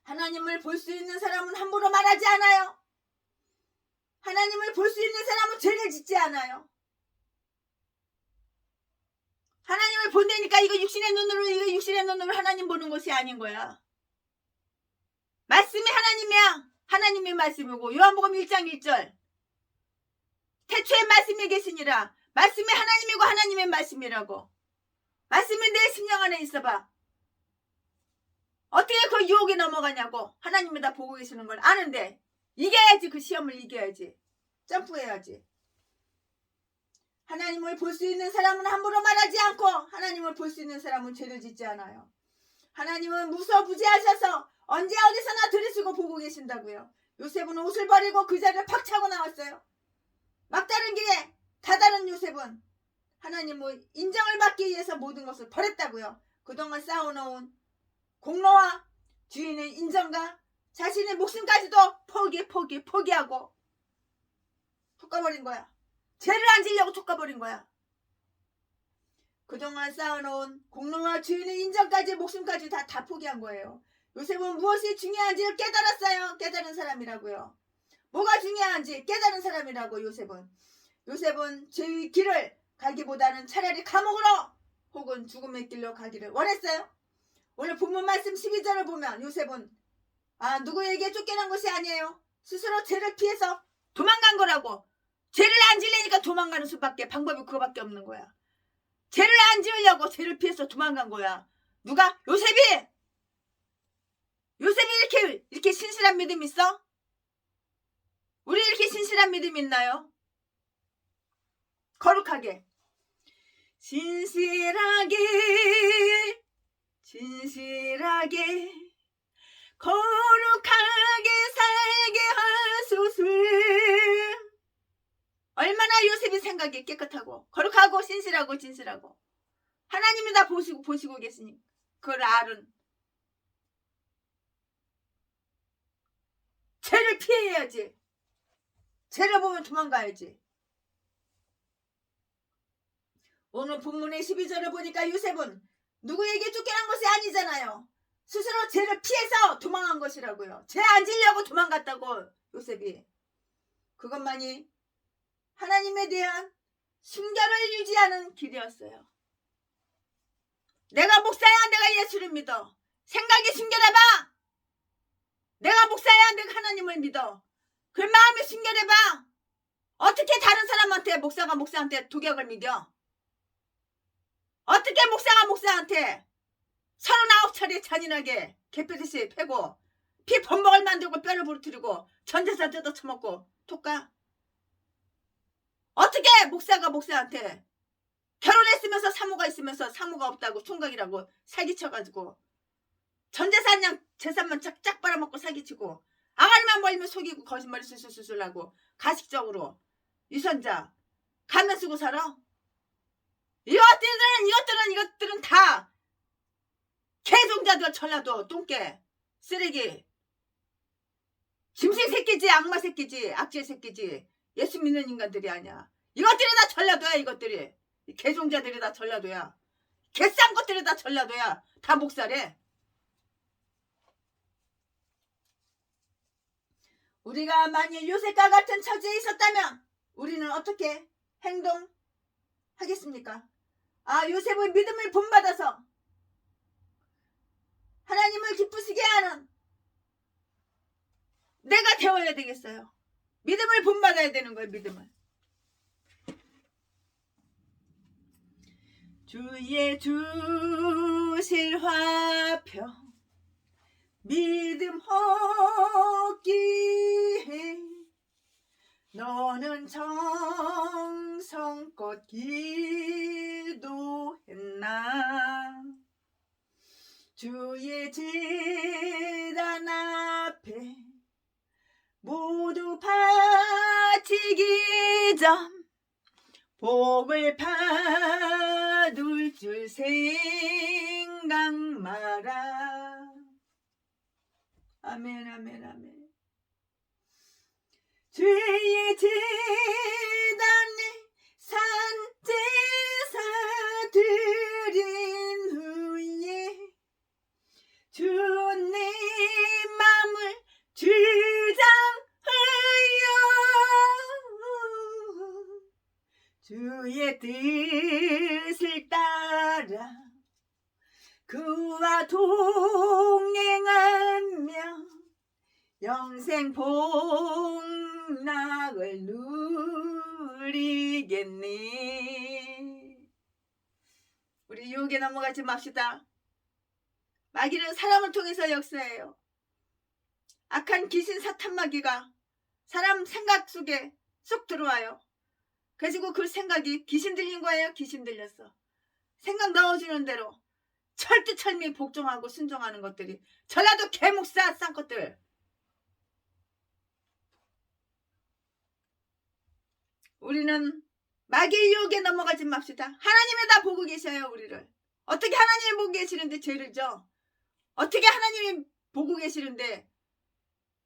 하나님을 볼 수 있는 사람은 함부로 말하지 않아요. 하나님을 볼 수 있는 사람은 죄를 짓지 않아요. 하나님을 본다니까 이거 육신의 눈으로 하나님 보는 것이 아닌 거야. 말씀이 하나님이야. 하나님의 말씀이고, 요한복음 1장 1절 태초에 말씀이 계시니라. 말씀이 하나님이고 하나님의 말씀이라고. 말씀이 내 심령 안에 있어봐. 어떻게 그 유혹에 넘어가냐고. 하나님이 다 보고 계시는 걸 아는데 이겨야지. 그 시험을 이겨야지. 점프해야지. 하나님을 볼 수 있는 사람은 함부로 말하지 않고, 하나님을 볼 수 있는 사람은 죄를 짓지 않아요. 하나님은 무소부지하셔서 언제 어디서나 들으시고 보고 계신다고요. 요셉은 옷을 버리고 그 자리를 팍 차고 나왔어요. 막다른 길에 다다른 요셉은 하나님의 인정을 받기 위해서 모든 것을 버렸다고요. 그동안 쌓아놓은 공로와 주인의 인정과 자신의 목숨까지도 포기하고 톡 가버린 거야. 죄를 안 지려고 톡 가버린 거야. 그동안 쌓아놓은 공로와 주인의 인정까지, 목숨까지 다 포기한 거예요. 요셉은 무엇이 중요한지를 깨달았어요. 깨달은 사람이라고요. 뭐가 중요한지 깨달은 사람이라고. 요셉은 죄의 길을 가기보다는 차라리 감옥으로 혹은 죽음의 길로 가기를 원했어요. 오늘 본문 말씀 12절을 보면 요셉은 누구에게 쫓겨난 것이 아니에요. 스스로 죄를 피해서 도망간 거라고. 죄를 안 지으려니까 도망가는 수밖에, 방법이 그거밖에 없는 거야. 죄를 안 지으려고 죄를 피해서 도망간 거야. 누가? 요셉이 이렇게 신실한 믿음 있어? 우리 이렇게 신실한 믿음 있나요? 거룩하게, 신실하게 거룩하게 살게 하소서. 얼마나 요셉이 생각이 깨끗하고 거룩하고 신실하고 진실하고, 하나님이 다 보시고 계시니 그걸 알은. 죄를 피해야지. 죄를 보면 도망가야지. 오늘 본문의 12절을 보니까 요셉은 누구에게 쫓겨난 것이 아니잖아요. 스스로 죄를 피해서 도망간 것이라고요. 죄 안 지려고 도망갔다고. 요셉이 그것만이 하나님에 대한 순결을 유지하는 길이었어요. 내가 목사야, 내가 예수를 믿어. 생각이 순결해봐. 내가 목사야, 내가 하나님을 믿어. 그 마음이 순결해봐. 어떻게 다른 사람한테 목사한테 도격을 믿어? 어떻게 목사가 목사한테 39차례 잔인하게 개뼈듯이 패고 피 범벅을 만들고 뼈를 부러뜨리고 전재산 뜯어 처먹고 톡가? 어떻게 목사가 목사한테 결혼했으면서 사모가 있으면서 사모가 없다고 총각이라고 사기쳐가지고 전재산양 재산만 쫙쫙 빨아먹고 사기치고 아가리만 벌리면 속이고 거짓말을 수술하고 가식적으로 유선자 가면 쓰고 살아? 이것들은 다 개종자들 전라도 똥개 쓰레기 짐승 새끼지 악마 새끼지 악질 새끼지 예수 믿는 인간들이 아니야. 이것들이 다 전라도야. 이것들이 개종자들이 다 전라도야. 개싼 것들이 다 전라도야. 다 목살해. 우리가 만일 요셉과 같은 처지에 있었다면 우리는 어떻게 행동하겠습니까? 요셉의 믿음을 본받아서 하나님을 기쁘시게 하는 내가 되어야 되겠어요. 믿음을 본받아야 되는 거예요. 믿음을. 주의 주실 화표 믿음 얻기에 너는 정성껏 기도했나. 주의 제단 앞에 모두 바치기 전 복을 받을 줄 생각 마라. 아멘 아멘 아멘. 주의 제단에 산제사 드린 후에 주님 마음을 주장하여 주의 뜻을 따라 그와 동행하며 영생 복락을 누리겠네. 우리 유혹에 넘어가지 맙시다. 마귀는 사람을 통해서 역사해요. 악한 귀신 사탄 마귀가 사람 생각 속에 쏙 들어와요. 그래가지고 그 생각이 귀신 들린 거예요. 귀신 들렸어. 생각 넣어주는 대로 철두철미 복종하고 순종하는 것들이 전라도 개목사 싼 것들. 우리는 마귀의 유혹에 넘어가지 맙시다. 하나님이 다 보고 계셔요. 우리를. 어떻게 하나님이 보고 계시는데 죄를 져? 어떻게 하나님이 보고 계시는데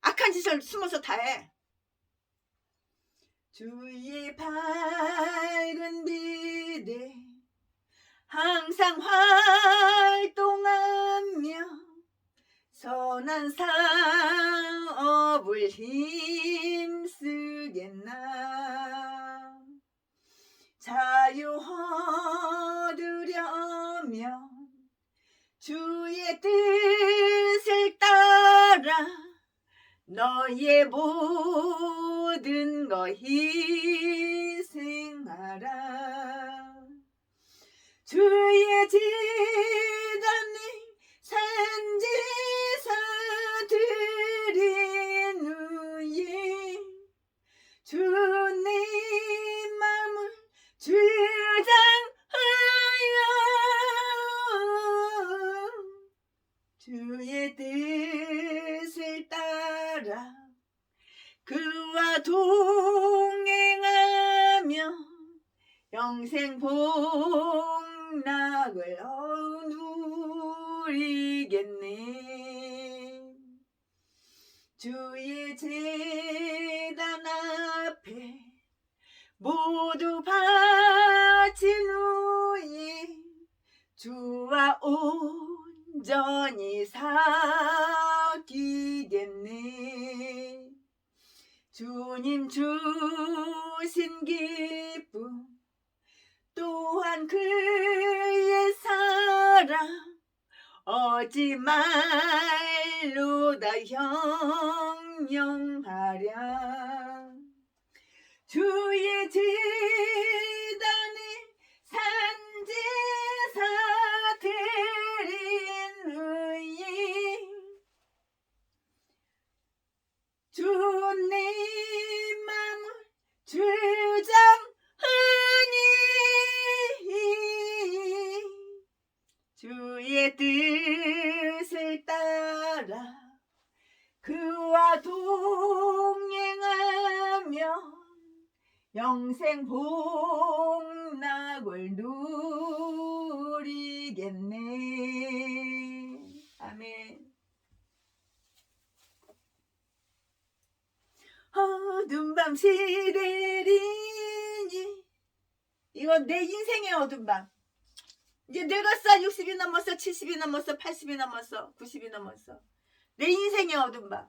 악한 짓을 숨어서 다 해? 주의 밝은 빛에 항상 활동하며 선한 사업을 힘쓰겠나. 자유 얻으려면 주의 뜻을 따라 너의 모든 것 희생하라. 주의 제단에 산제사 드린 후에 주님 마음을 주장하여 주의 뜻을 따라 그와 동행하며 영생 복락을 누리겠네. 주의 제단 앞에 모두 바친 후에 주와 온전히 사귀겠네. 주님 주신 기쁨 또한 그의 사랑 어찌 말로 다 형용하랴. 주의 제단에 산제사 드린 후에 주님 마음을 주장하여 주의 뜻을 따라 그와 동행하며 영생 복락을 누리겠네. 아멘. 어둠 밤 시대리니, 이건 내 인생의 어둠 밤. 이제 늙었어. 60이 넘었어. 70이 넘었어. 80이 넘었어. 90이 넘었어. 내 인생의 어둠 밤.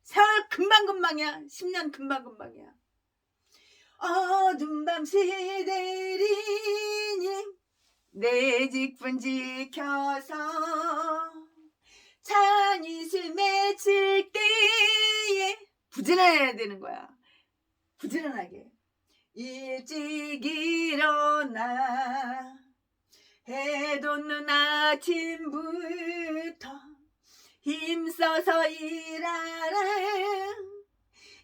세월 금방금방이야. 10년 금방금방이야. 어둠 밤 시대리니 내 직분 지켜서 찬이슬 맺힐 때에 부지런해야 되는 거야. 부지런하게. 일찍 일어나 해 돋는 아침부터 힘써서 일하라.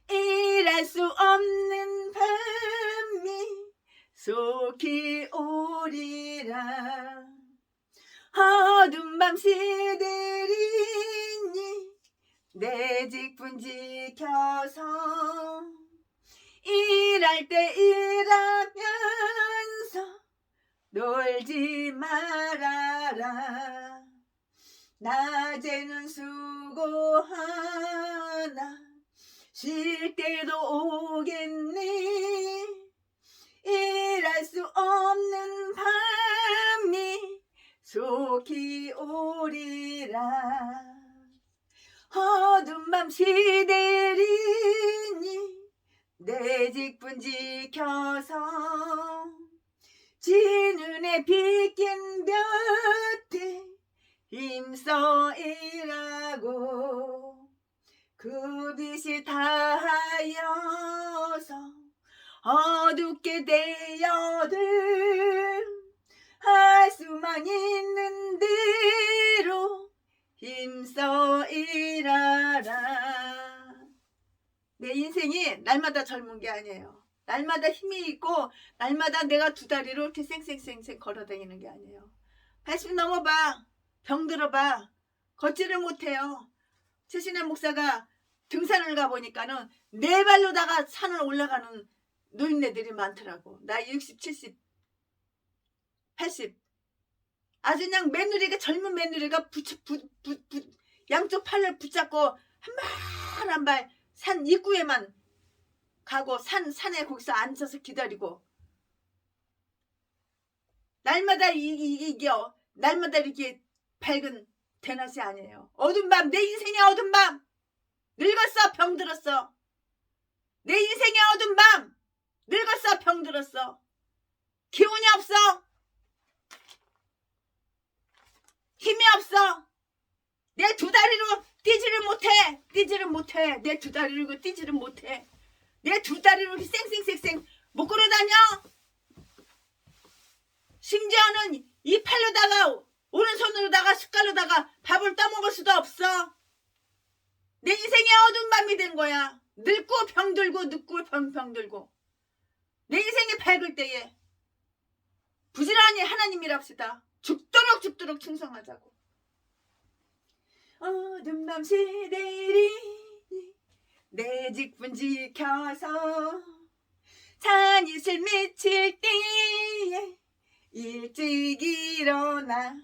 일할 수 없는 밤이 속히 오리라. 어둠 밤 시들이니 내 직분 지켜서 일할 때 일하면서 놀지 말아라. 낮에는 수고하나 쉴 때도 오겠네. 일할 수 없는 밤이 속히 오리라. 어둠 밤 시들이니 내 직분 지켜서 지는 해 빗긴 볕에 힘써 일하고 그 빛이 다하여서 어둡게 되어들 할 수만 있는 대로 힘써 일하라. 내 인생이 날마다 젊은 게 아니에요. 날마다 힘이 있고 날마다 내가 두 다리로 이렇게 쌩쌩쌩쌩 걸어다니는 게 아니에요. 80 넘어봐. 병들어봐. 걷지를 못해요. 최신의 목사가 등산을 가보니까는 네 발로다가 산을 올라가는 노인네들이 많더라고. 나 60, 70, 80. 아주 그냥 며느리가, 젊은 며느리가 양쪽 팔을 붙잡고 한 발 한 발 산 입구에만 가고 산에 거기서 앉아서 기다리고 날마다 이겨 날마다 이렇게 밝은 대낮이 아니에요. 어두운 밤, 내 인생의 어두운 밤. 늙었어, 병들었어. 내 인생의 어두운 밤. 늙었어, 병들었어. 기운이 없어. 힘이 없어. 내 두 다리로 뛰지를 못해. 내 두 다리로 뛰지를 못해. 내 두 다리로 쌩쌩쌩쌩 못 걸어다녀. 심지어는 이 팔로다가 오른손으로다가 숟갈로다가 밥을 떠먹을 수도 없어. 내 인생의 어두운 밤이 된 거야. 늙고 병들고 늙고 병들고. 내 인생이 밝을 때에 부지런히 하나님이랍시다. 죽도록 충성하자고. 어두운 밤 시들이 내 직분 지켜서 찬이슬 맺힐 때에 일찍 일어나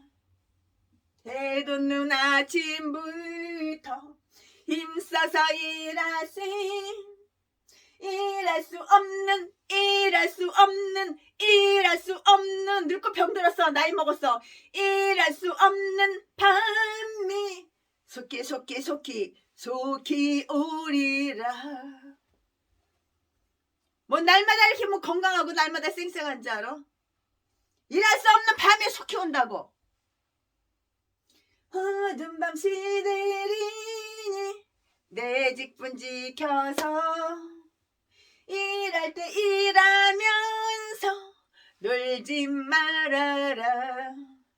해 돋는 아침부터 힘써서 일할 수 없는 늙고 병들었어. 나이 먹었어. 일할 수 없는 밤이 속히 오리라. 뭐 날마다 이렇게 뭐 건강하고 날마다 쌩쌩한지 알아? 일할 수 없는 밤이 속히 온다고. 어두운 밤 시들이니 내 직분 지켜서 일할 때 일하면서 놀지 말아라.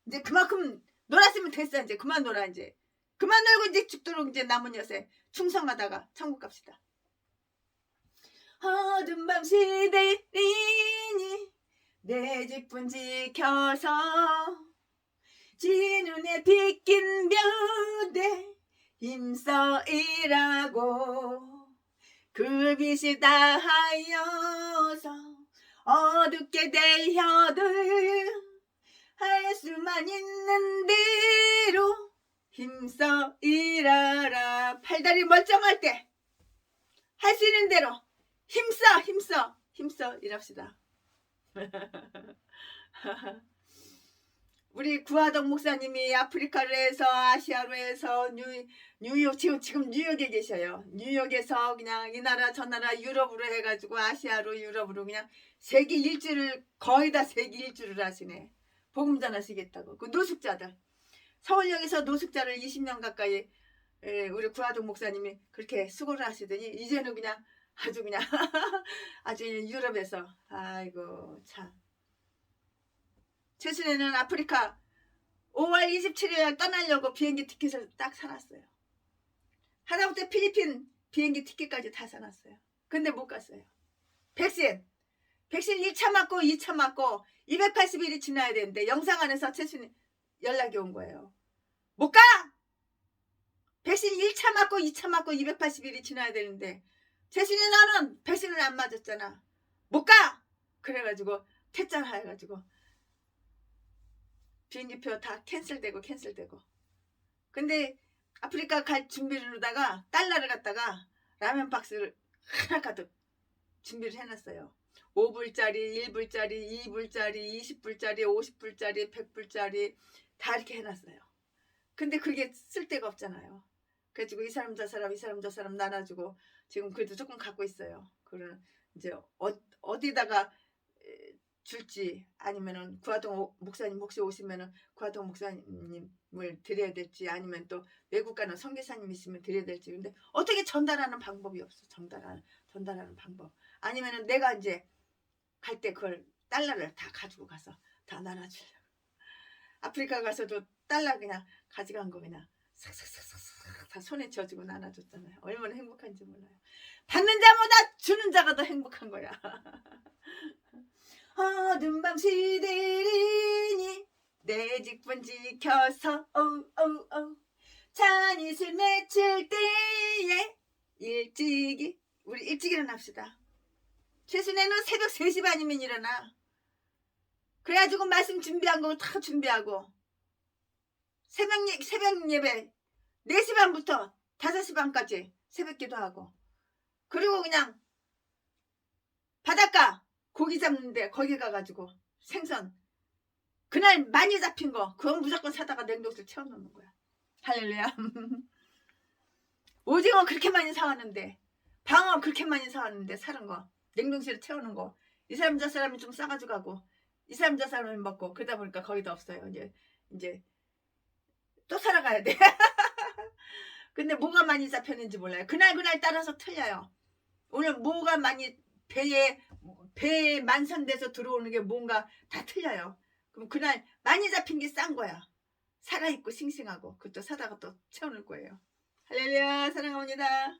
이제 그만큼 놀았으면 됐어. 이제 그만 놀아. 이제 그만 놀고 이제 죽도록 이제 남은 여세 충성하다가 천국 갑시다. 어두운 밤 시들이니 내 직분 지켜서 지 눈에 빗긴 벼대 힘써 일하고 그 빛이 다하여서 어둡게 되어들 할 수만 있는 대로 힘써 일하라. 팔다리 멀쩡할 때 할 수 있는 대로 힘써 일합시다. 우리 구하덕 목사님이 아프리카로 해서 아시아로 해서 뉴욕 지금 뉴욕에 계셔요. 뉴욕에서 그냥 이 나라 저 나라 유럽으로 해가지고 아시아로 유럽으로 그냥 세계 일주를 거의 다 세계 일주를 하시네. 복음 전하시겠다고. 그 노숙자들 서울역에서 노숙자를 20년 가까이 우리 구하덕 목사님이 그렇게 수고를 하시더니 이제는 그냥 아주 그냥 아주 유럽에서 아이고 참. 최순애는 아프리카 5월 27일 떠나려고 비행기 티켓을 딱 사놨어요. 하다못해 필리핀 비행기 티켓까지 다 사놨어요. 근데 못 갔어요. 백신 1차 맞고 2차 맞고 280일이 지나야 되는데 영상 안에서 최순애 연락이 온 거예요. 못 가! 백신 1차 맞고 2차 맞고 280일이 지나야 되는데 최순애 너는 백신을 안 맞았잖아. 못 가! 그래가지고 퇴짜를 해가지고 비행기표 다 캔슬되고 근데 아프리카 갈 준비를 하다가 달러를 갖다가 라면 박스를 하나 가득 준비를 해놨어요. 5불짜리 1불짜리 2불짜리 20불짜리 50불짜리 100불짜리 다 이렇게 해놨어요. 근데 그게 쓸 데가 없잖아요. 그래가지고 이 사람 저 사람 나눠주고 지금 그래도 조금 갖고 있어요. 그러는 이제 어디다가 줄지 아니면은 구하동 목사님 혹시 오시면은 구하동 목사님을 드려야 될지 아니면 또 외국 가는 선교사님 있으면 드려야 될지. 근데 어떻게 전달하는 방법이 없어. 전달하는 방법. 아니면은 내가 이제 갈 때 그걸 달러를 다 가지고 가서 다 나눠주려고. 아프리카 가서도 달러 그냥 가져간 거 그냥 싹싹싹싹 다 손에 쥐어주고 나눠줬잖아요. 얼마나 행복한지 몰라요. 받는 자보다 주는 자가 더 행복한 거야. 어두운 밤 시들이니 내 직분 지켜서 찬이슬 맺힐 때에 우리 일찍 일어납시다. 최순애는 새벽 3시 반이면 일어나. 그래가지고 말씀 준비한 거 다 준비하고 새벽 예배 4시 반부터 5시 반까지 새벽 기도하고 그리고 그냥 바닷가 고기 잡는데 거기 가가지고 생선 그날 많이 잡힌 거 그건 무조건 사다가 냉동실 채워놓는 거야. 할렐루야. 오징어 그렇게 많이 사왔는데 방어 그렇게 많이 사왔는데 사는 거 냉동실에 채우는 거 이 사람 저 사람이 좀 싸가지고 가고 이 사람 저 사람이 먹고 그러다 보니까 거기도 없어요. 이제 또 살아가야 돼. 근데 뭐가 많이 잡혔는지 몰라요. 그날 따라서 틀려요. 오늘 뭐가 많이 배에 만선돼서 들어오는 게 뭔가 다 틀려요. 그럼 그날 많이 잡힌 게 싼 거야. 살아있고 싱싱하고 그것도 사다가 또 채워놓을 거예요. 할렐루야 사랑합니다.